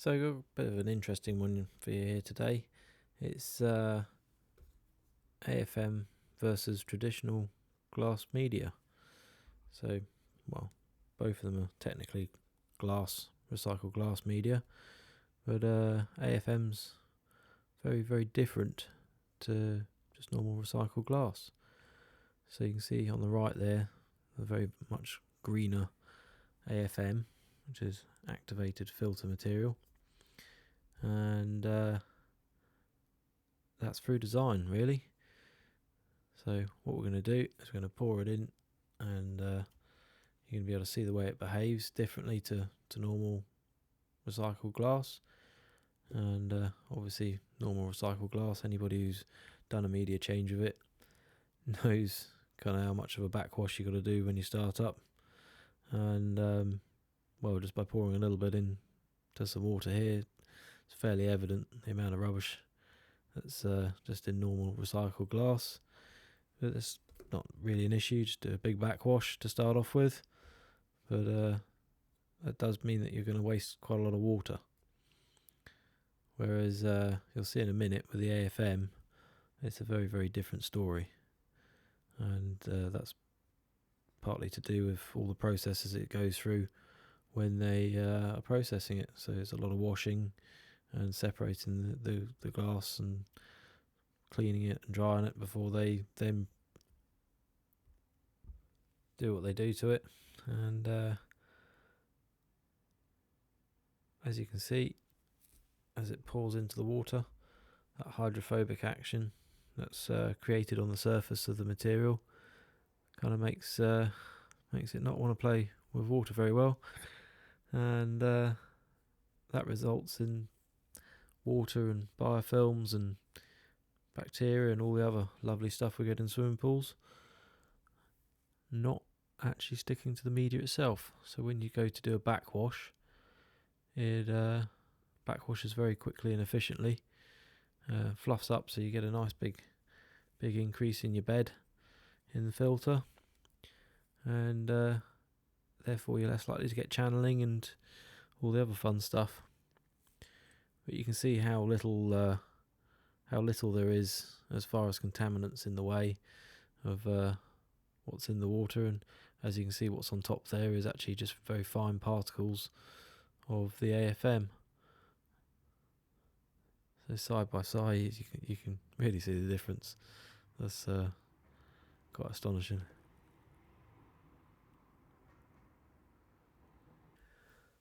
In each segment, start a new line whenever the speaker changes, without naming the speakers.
So I've got a bit of an interesting one for you here today. It's AFM versus traditional glass media. So, well, both of them are technically recycled glass media, but AFM's very, very different to just normal recycled glass. So you can see on the right there, a very much greener AFM, which is activated filter material. And that's through design, really. So what we're going to do is we're going to pour it in, and you're going to be able to see the way it behaves differently to normal recycled glass. And obviously normal recycled glass, anybody who's done a media change of it knows kind of how much of a backwash you got to do when you start up. And well, just by pouring a little bit into some water here, it's fairly evident the amount of rubbish that's just in normal recycled glass. But it's not really an issue, just do a big backwash to start off with. But that does mean that you're going to waste quite a lot of water. Whereas you'll see in a minute with the AFM, it's a very, very different story. And that's partly to do with all the processes it goes through when they are processing it. So there's a lot of washing and separating the glass and cleaning it and drying it before they then do what they do to it. And as you can see, as it pours into the water, that hydrophobic action that's created on the surface of the material kind of makes it not want to play with water very well, and that results in water and biofilms and bacteria and all the other lovely stuff we get in swimming pools not actually sticking to the media itself. So when you go to do a backwash, it backwashes very quickly and efficiently, fluffs up, so you get a nice big increase in your bed in the filter, and therefore you're less likely to get channeling and all the other fun stuff. But you can see how little there is as far as contaminants in the way of what's in the water, and as you can see, what's on top there is actually just very fine particles of the AFM. So side by side, you can really see the difference. That's quite astonishing.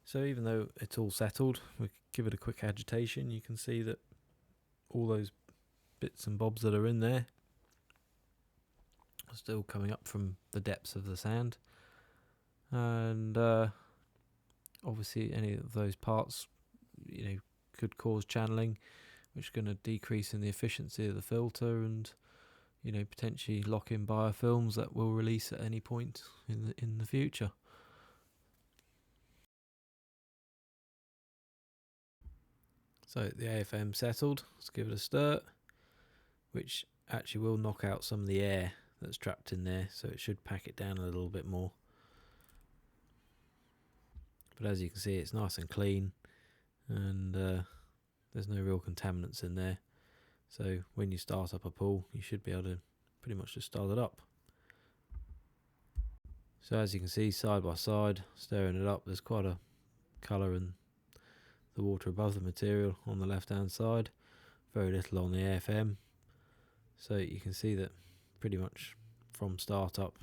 So even though it's all settled, we give it a quick agitation. You can see that all those bits and bobs that are in there are still coming up from the depths of the sand, and obviously any of those parts, could cause channeling, which is going to decrease in the efficiency of the filter, and potentially lock in biofilms that will release at any point in the future. So the AFM settled. Let's give it a stir, which actually will knock out some of the air that's trapped in there, so it should pack it down a little bit more. But as you can see, it's nice and clean, and there's no real contaminants in there. So when you start up a pool, you should be able to pretty much just start it up. So as you can see, side by side, stirring it up, there's quite a colour in the water above the material on the left hand side, very little on the AFM. So you can see that pretty much from start up,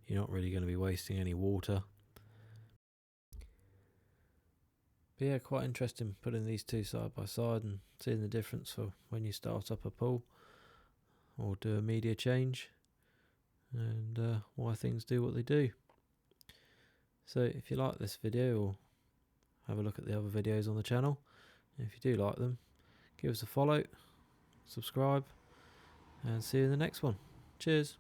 you're not really going to be wasting any water. But yeah, quite interesting putting these two side by side and seeing the difference for when you start up a pool or do a media change, and why things do what they do. So if you like this video, or have a look at the other videos on the channel, if you do like them, give us a follow, subscribe, and see you in the next one. Cheers.